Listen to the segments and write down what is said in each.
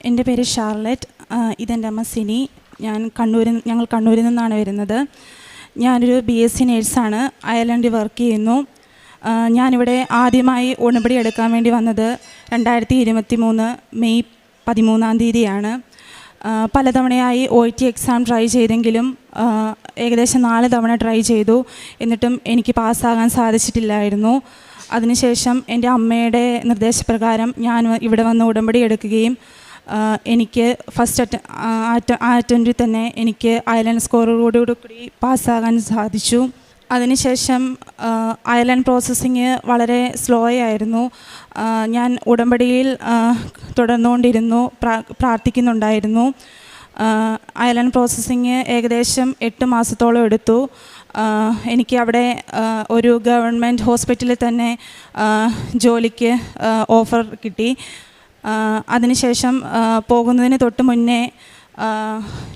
എൻ്റെ പേര് ഷാർലറ്റ്. ഇതെൻ്റെ അമ്മ സിനി. ഞങ്ങൾ കണ്ണൂരിൽ നിന്നാണ് വരുന്നത്. ഞാനൊരു BSc നേഴ്സാണ്. അയർലൻഡിൽ വർക്ക് ചെയ്യുന്നു. ഞാനിവിടെ ആദ്യമായി ഉടമ്പടി എടുക്കാൻ വേണ്ടി വന്നത് 2023 മെയ് 13 പലതവണയായി OET എക്സാം ട്രൈ ചെയ്തെങ്കിലും ഏകദേശം 4 തവണ ട്രൈ ചെയ്തു. എന്നിട്ടും എനിക്ക് പാസ്സാകാൻ സാധിച്ചിട്ടില്ലായിരുന്നു. അതിനുശേഷം എൻ്റെ അമ്മയുടെ നിർദ്ദേശപ്രകാരം ഞാൻ ഇവിടെ വന്ന് ഉടമ്പടി എടുക്കുകയും എനിക്ക് ഫസ്റ്റ് അറ്റംപ്റ്റിൽ തന്നെ എനിക്ക് അയർലൻഡ് സ്കോറോടുകൂടി പാസ്സാകാൻ സാധിച്ചു. അതിനുശേഷം അയർലൻഡ് പ്രോസസ്സിങ് വളരെ സ്ലോ ആയിരുന്നു. ഞാൻ ഉടമ്പടിയിൽ തുടർന്നുകൊണ്ടിരുന്നു, പ്രാർത്ഥിക്കുന്നുണ്ടായിരുന്നു. അയർലൻഡ് പ്രോസസ്സിങ് ഏകദേശം 8 മാസത്തോളം എടുത്തു. എനിക്ക് അവിടെ ഒരു ഗവൺമെൻറ് ഹോസ്പിറ്റലിൽ തന്നെ ജോലിക്ക് ഓഫർ കിട്ടി. അതിനുശേഷം പോകുന്നതിന് തൊട്ട് മുന്നേ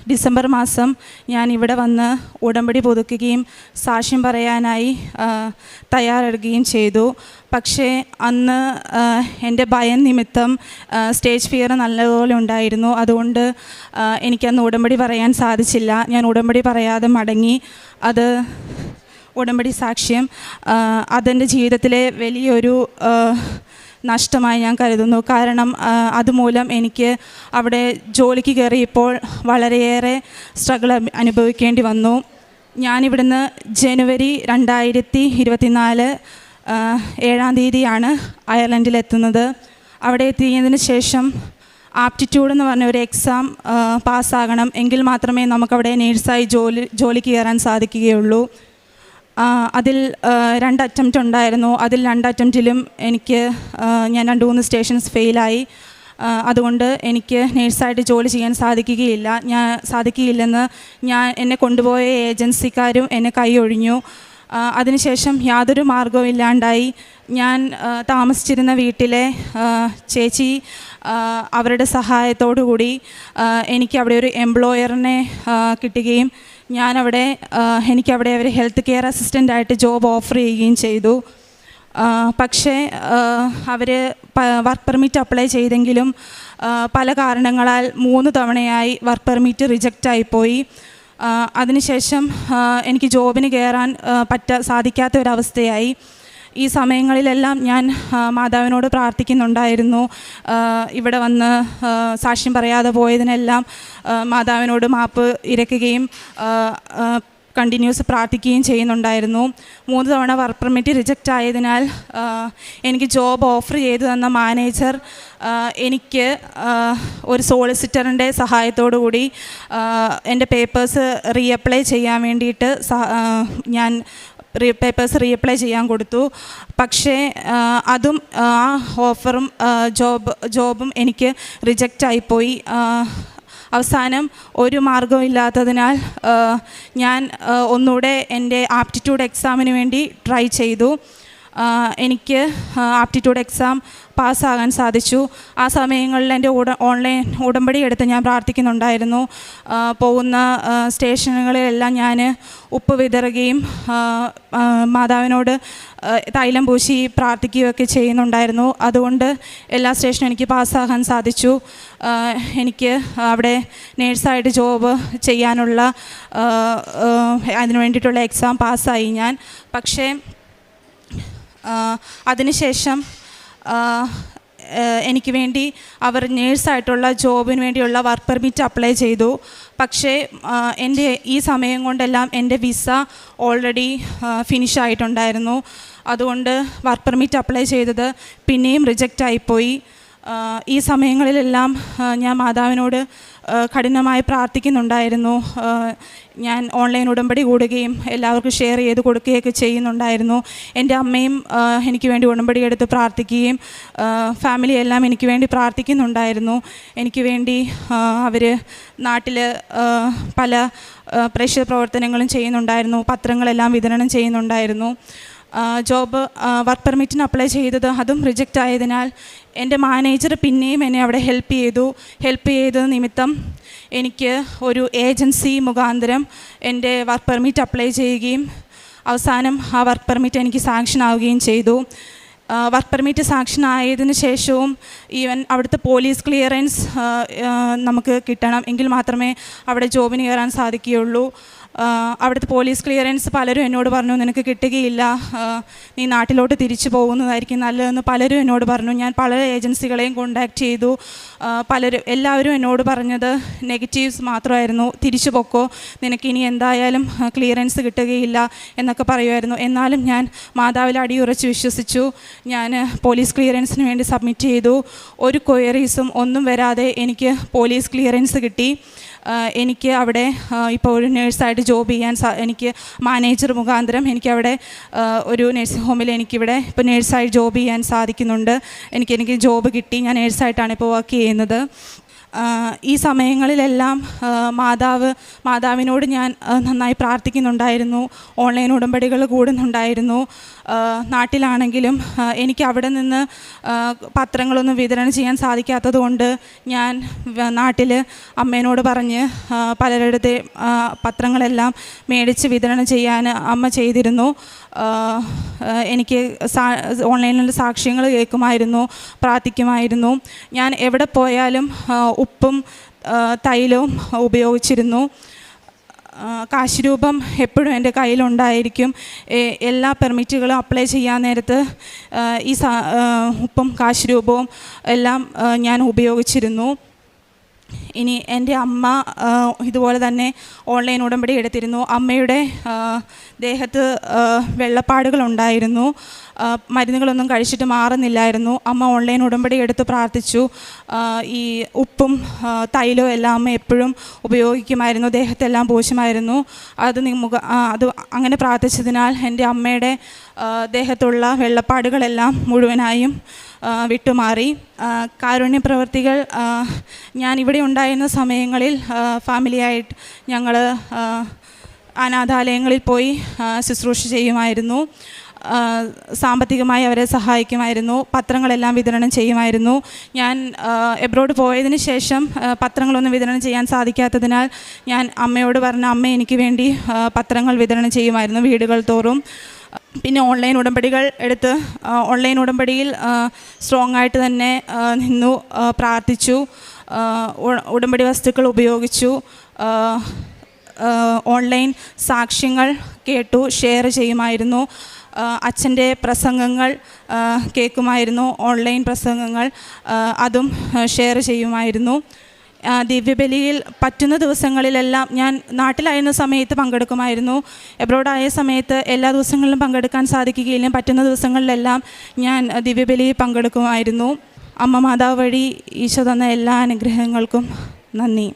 ഡിസംബർ മാസം ഞാൻ ഇവിടെ വന്ന് ഉടമ്പടി പുതുക്കുകയും സാക്ഷ്യം പറയാനായി തയ്യാറെടുക്കുകയും ചെയ്തു. പക്ഷേ അന്ന് എൻ്റെ ഭയം നിമിത്തം സ്റ്റേജ് ഫിയർ നല്ലപോലെ ഉണ്ടായിരുന്നു. അതുകൊണ്ട് എനിക്കന്ന് ഉടമ്പടി പറയാൻ സാധിച്ചില്ല. ഞാൻ ഉടമ്പടി പറയാതെ മടങ്ങി. അത് ഉടമ്പടി സാക്ഷ്യം അതെൻ്റെ ജീവിതത്തിലെ വലിയൊരു നഷ്ടമായി ഞാൻ കരുതുന്നു. കാരണം അതുമൂലം എനിക്ക് അവിടെ ജോലിക്ക് കയറിയപ്പോൾ വളരെയേറെ സ്ട്രഗിൾ അനുഭവിക്കേണ്ടി വന്നു. ഞാനിവിടുന്ന് ജനുവരി 2024 7-ാം തീയതിയാണ് അയർലൻഡിലെത്തുന്നത്. അവിടെ എത്തിയതിന് ശേഷം ആപ്റ്റിറ്റ്യൂഡ് എന്ന് പറഞ്ഞ ഒരു എക്സാം പാസ്സാകണം. എങ്കിൽ മാത്രമേ നമുക്കവിടെ നേഴ്സായി ജോലിക്ക് കയറാൻ സാധിക്കുകയുള്ളൂ. അതിൽ 2 അറ്റംപ്റ്റ് ഉണ്ടായിരുന്നു. അതിൽ 2 അറ്റംപ്റ്റിലും ഞാൻ 2-3 സ്റ്റേഷൻസ് ഫെയിലായി. അതുകൊണ്ട് എനിക്ക് നേഴ്സായിട്ട് ജോലി ചെയ്യാൻ സാധിക്കുകയില്ലെന്ന് എന്നെ കൊണ്ടുപോയ ഏജൻസിക്കാരും എന്നെ കൈയൊഴിഞ്ഞു. അതിനുശേഷം യാതൊരു മാർഗവും ഇല്ലാണ്ടായി. ഞാൻ താമസിച്ചിരുന്ന വീട്ടിലെ ചേച്ചി അവരുടെ സഹായത്തോടു കൂടി എനിക്ക് അവിടെ ഒരു എംപ്ലോയറിനെ കിട്ടുകയും എനിക്കവിടെ അവർ ഹെൽത്ത് കെയർ അസിസ്റ്റൻ്റായിട്ട് ജോബ് ഓഫർ ചെയ്യുകയും ചെയ്തു. പക്ഷേ അവർ വർക്ക് പെർമിറ്റ് അപ്ലൈ ചെയ്തെങ്കിലും പല കാരണങ്ങളാൽ 3 തവണയായി വർക്ക് പെർമിറ്റ് റിജക്റ്റായിപ്പോയി. അതിനുശേഷം എനിക്ക് ജോബിന് കയറാൻ സാധിക്കാത്ത ഒരവസ്ഥയായി. ഈ സമയങ്ങളിലെല്ലാം ഞാൻ മാതാവിനോട് പ്രാർത്ഥിക്കുന്നുണ്ടായിരുന്നു. ഇവിടെ വന്ന് സാക്ഷ്യം പറയാതെ പോയതിനെല്ലാം മാതാവിനോട് മാപ്പ് ഇരക്കുകയും കണ്ടിന്യൂസ് പ്രാർത്ഥിക്കുകയും ചെയ്യുന്നുണ്ടായിരുന്നു. 3 തവണ വർക്ക് പെർമിറ്റ് റിജക്റ്റ് ആയതിനാൽ എനിക്ക് ജോബ് ഓഫർ ചെയ്തു തന്ന മാനേജർ എനിക്ക് ഒരു സോളിസിറ്ററിൻ്റെ സഹായത്തോടു കൂടി എൻ്റെ പേപ്പേഴ്സ് റീഅപ്ലൈ ചെയ്യാൻ വേണ്ടിയിട്ട് ഞാൻ പേപ്പേഴ്സ് റീഅപ്ലൈ ചെയ്യാൻ കൊടുത്തു. പക്ഷേ അതും ആ ഓഫറും ജോബും എനിക്ക് റിജക്റ്റായിപ്പോയി. അവസാനം ഒരു മാർഗവും ഇല്ലാത്തതിനാൽ ഞാൻ ഒന്നുകൂടെ എൻ്റെ ആപ്റ്റിറ്റ്യൂഡ് എക്സാമിന് വേണ്ടി ട്രൈ ചെയ്തു. എനിക്ക് ആപ്റ്റിറ്റ്യൂഡ് എക്സാം പാസ്സാകാൻ സാധിച്ചു. ആ സമയങ്ങളിൽ എൻ്റെ ഓൺലൈൻ ഉടമ്പടി എടുത്ത് ഞാൻ പ്രാർത്ഥിക്കുന്നുണ്ടായിരുന്നു. പോകുന്ന സ്റ്റേഷനുകളിലെല്ലാം ഞാൻ ഉപ്പ് വിതറുകയും മാതാവിനോട് തൈലം പൂശി പ്രാർത്ഥിക്കുകയൊക്കെ ചെയ്യുന്നുണ്ടായിരുന്നു. അതുകൊണ്ട് എല്ലാ സ്റ്റേഷനും എനിക്ക് പാസ്സാകാൻ സാധിച്ചു. എനിക്ക് അവിടെ നേഴ്സായിട്ട് ജോബ് ചെയ്യാനുള്ള അതിന് വേണ്ടിയിട്ടുള്ള എക്സാം പാസ്സായി ഞാൻ. പക്ഷേ അതിനുശേഷം എനിക്ക് വേണ്ടി അവർ നേഴ്സായിട്ടുള്ള ജോബിന് വേണ്ടിയുള്ള വർക്ക് പെർമിറ്റ് അപ്ലൈ ചെയ്തു. പക്ഷേ എൻ്റെ ഈ സമയം കൊണ്ടെല്ലാം എൻ്റെ വിസ ഓൾറെഡി ഫിനിഷ് ആയിട്ടുണ്ടായിരുന്നു. അതുകൊണ്ട് വർക്ക് പെർമിറ്റ് അപ്ലൈ ചെയ്തത് പിന്നെയും റിജക്റ്റായിപ്പോയി. ഈ സമയങ്ങളിലെല്ലാം ഞാൻ മാതാവിനോട് കഠിനമായി പ്രാർത്ഥിക്കുന്നുണ്ടായിരുന്നു. ഞാൻ ഓൺലൈൻ ഉടമ്പടി കൂടുകയും എല്ലാവർക്കും ഷെയർ ചെയ്ത് കൊടുക്കുകയൊക്കെ ചെയ്യുന്നുണ്ടായിരുന്നു. എൻ്റെ അമ്മയും എനിക്ക് വേണ്ടി ഉടമ്പടി എടുത്ത് പ്രാർത്ഥിക്കുകയും ഫാമിലിയെല്ലാം എനിക്ക് വേണ്ടി പ്രാർത്ഥിക്കുന്നുണ്ടായിരുന്നു. എനിക്ക് വേണ്ടി അവർ നാട്ടിൽ പല പ്രേക്ഷിത പ്രവർത്തനങ്ങളും ചെയ്യുന്നുണ്ടായിരുന്നു. പത്രങ്ങളെല്ലാം വിതരണം ചെയ്യുന്നുണ്ടായിരുന്നു. ജോബ് വർക്ക് പെർമിറ്റിന് അപ്ലൈ ചെയ്തത് അതും റിജക്റ്റ് ആയതിനാൽ എൻ്റെ മാനേജർ പിന്നെയും എന്നെ അവിടെ ഹെൽപ്പ് ചെയ്തത് നിമിത്തം എനിക്ക് ഒരു ഏജൻസി മുഖാന്തരം എൻ്റെ വർക്ക് പെർമിറ്റ് അപ്ലൈ ചെയ്യുകയും അവസാനം ആ വർക്ക് പെർമിറ്റ് എനിക്ക് സാങ്ഷൻ ആവുകയും ചെയ്തു. വർക്ക് പെർമിറ്റ് സാങ്ഷൻ ആയതിനു ശേഷവും ഈവൻ അവിടുത്തെ പോലീസ് ക്ലിയറൻസ് നമുക്ക് കിട്ടണം, എങ്കിൽ മാത്രമേ അവിടെ ജോബിന് കയറാൻ സാധിക്കുകയുള്ളൂ. അവിടുത്തെ പോലീസ് ക്ലിയറൻസ് പലരും എന്നോട് പറഞ്ഞു, നിനക്ക് കിട്ടുകയില്ല, നീ നാട്ടിലോട്ട് തിരിച്ചു പോകുന്നതായിരിക്കും നല്ലതെന്ന് പലരും എന്നോട് പറഞ്ഞു. ഞാൻ പല ഏജൻസികളെയും കോണ്ടാക്ട് ചെയ്തു. എല്ലാവരും എന്നോട് പറഞ്ഞത് നെഗറ്റീവ്സ് മാത്രമായിരുന്നു. തിരിച്ചു പൊക്കോ, നിനക്കിനി എന്തായാലും ക്ലിയറൻസ് കിട്ടുകയില്ല എന്നൊക്കെ പറയുമായിരുന്നു. എന്നാലും ഞാൻ മാതാവിൽ അടിയുറച്ച് വിശ്വസിച്ചു. ഞാൻ പോലീസ് ക്ലിയറൻസിന് വേണ്ടി സബ്മിറ്റ് ചെയ്തു. ഒരു ക്വയറീസും ഒന്നും വരാതെ എനിക്ക് പോലീസ് ക്ലിയറൻസ് കിട്ടി. എനിക്ക് അവിടെ ഇപ്പോൾ ഒരു നേഴ്സായിട്ട് ജോബ് ചെയ്യാൻ എനിക്ക് മാനേജർ മുഖാന്തരം എനിക്കവിടെ ഒരു നഴ്സിംഗ് ഹോമിൽ എനിക്കിവിടെ ഇപ്പോൾ നേഴ്സായിട്ട് ജോബ് ചെയ്യാൻ സാധിക്കുന്നുണ്ട്. എനിക്ക് ജോബ് കിട്ടി. ഞാൻ നേഴ്സായിട്ടാണ് ഇപ്പോൾ വർക്ക് ചെയ്യുന്നത്. ഈ സമയങ്ങളിലെല്ലാം മാതാവിനോട് ഞാൻ നന്നായി പ്രാർത്ഥിക്കുന്നുണ്ടായിരുന്നു. ഓൺലൈൻ ഉടമ്പടികൾ കൂടുന്നുണ്ടായിരുന്നു. നാട്ടിലാണെങ്കിലും എനിക്ക് അവിടെ നിന്ന് പത്രങ്ങളൊന്നും വിതരണം ചെയ്യാൻ സാധിക്കാത്തത് കൊണ്ട് ഞാൻ നാട്ടിൽ അമ്മേനോട് പറഞ്ഞ് പലരുടെ പത്രങ്ങളെല്ലാം മേടിച്ച് വിതരണം ചെയ്യാൻ അമ്മ ചെയ്തിരുന്നു. എനിക്ക് ഓൺലൈനിൽ സാക്ഷ്യങ്ങൾ കേൾക്കുമായിരുന്നു, പ്രാർത്ഥിക്കുമായിരുന്നു. ഞാൻ എവിടെ പോയാലും ഉപ്പും തൈലവും ഉപയോഗിച്ചിരുന്നു. കാശ് രൂപം എപ്പോഴും എൻ്റെ കയ്യിലുണ്ടായിരിക്കും. എല്ലാ പെർമിറ്റുകളും അപ്ലൈ ചെയ്യാൻ നേരത്ത് ഈ ഉപ്പും കാശ് രൂപവും എല്ലാം ഞാൻ ഉപയോഗിച്ചിരുന്നു. ഇനി എൻ്റെ അമ്മ ഇതുപോലെ തന്നെ ഓൺലൈൻ ഉടമ്പടി എടുത്തിരുന്നു. അമ്മയുടെ ദേഹത്ത് വെള്ളപ്പാടുകളുണ്ടായിരുന്നു. മരുന്നുകളൊന്നും കഴിച്ചിട്ട് മാറുന്നില്ലായിരുന്നു. അമ്മ ഓൺലൈൻ ഉടമ്പടി എടുത്ത് പ്രാർത്ഥിച്ചു. ഈ ഉപ്പും തൈലവും എല്ലാം അമ്മ എപ്പോഴും ഉപയോഗിക്കുമായിരുന്നു, ദേഹത്തെല്ലാം പൂശുമായിരുന്നു. അത് അങ്ങനെ പ്രാർത്ഥിച്ചതിനാൽ എൻ്റെ അമ്മയുടെ ദേഹത്തുള്ള വെള്ളപ്പാടുകളെല്ലാം മുഴുവനായും വിട്ടുമാറി. കാരുണ്യ പ്രവർത്തികൾ ഞാൻ ഇവിടെ ഉണ്ടായിരുന്ന സമയങ്ങളിൽ ഫാമിലിയായിട്ട് ഞങ്ങൾ അനാഥാലയങ്ങളിൽ പോയി ശുശ്രൂഷ ചെയ്യുമായിരുന്നു. സാമ്പത്തികമായി അവരെ സഹായിക്കുമായിരുന്നു. പത്രങ്ങളെല്ലാം വിതരണം ചെയ്യുമായിരുന്നു. ഞാൻ എബ്രോഡ് പോയതിന് ശേഷം പത്രങ്ങളൊന്നും വിതരണം ചെയ്യാൻ സാധിക്കാത്തതിനാൽ ഞാൻ അമ്മയോട് പറഞ്ഞു, അമ്മ എനിക്ക് വേണ്ടി പത്രങ്ങൾ വിതരണം ചെയ്യുമായിരുന്നു വീടുകൾ തോറും. പിന്നെ ഓൺലൈൻ ഉടമ്പടികൾ എടുത്ത് ഓൺലൈൻ ഉടമ്പടിയിൽ സ്ട്രോങ് ആയിട്ട് തന്നെ നിന്നു, പ്രാർത്ഥിച്ചു. ഉടമ്പടി വസ്തുക്കൾ ഉപയോഗിച്ചു. ഓൺലൈൻ സാക്ഷ്യങ്ങൾ കേട്ടു, ഷെയർ ചെയ്യുമായിരുന്നു. അച്ഛൻ്റെ പ്രസംഗങ്ങൾ കേൾക്കുമായിരുന്നു. ഓൺലൈൻ പ്രസംഗങ്ങൾ അതും ഷെയർ ചെയ്യുമായിരുന്നു. ദിവ്യബലിയിൽ പറ്റുന്ന ദിവസങ്ങളിലെല്ലാം ഞാൻ നാട്ടിലായിരുന്ന സമയത്ത് പങ്കെടുക്കുമായിരുന്നു. എബ്രോഡായ സമയത്ത് എല്ലാ ദിവസങ്ങളിലും പങ്കെടുക്കാൻ സാധിക്കുകയില്ല. പറ്റുന്ന ദിവസങ്ങളിലെല്ലാം ഞാൻ ദിവ്യബലിയിൽ പങ്കെടുക്കുമായിരുന്നു. അമ്മ മാതാവ് വഴി ഈശോ തന്ന എല്ലാ അനുഗ്രഹങ്ങൾക്കും നന്ദി.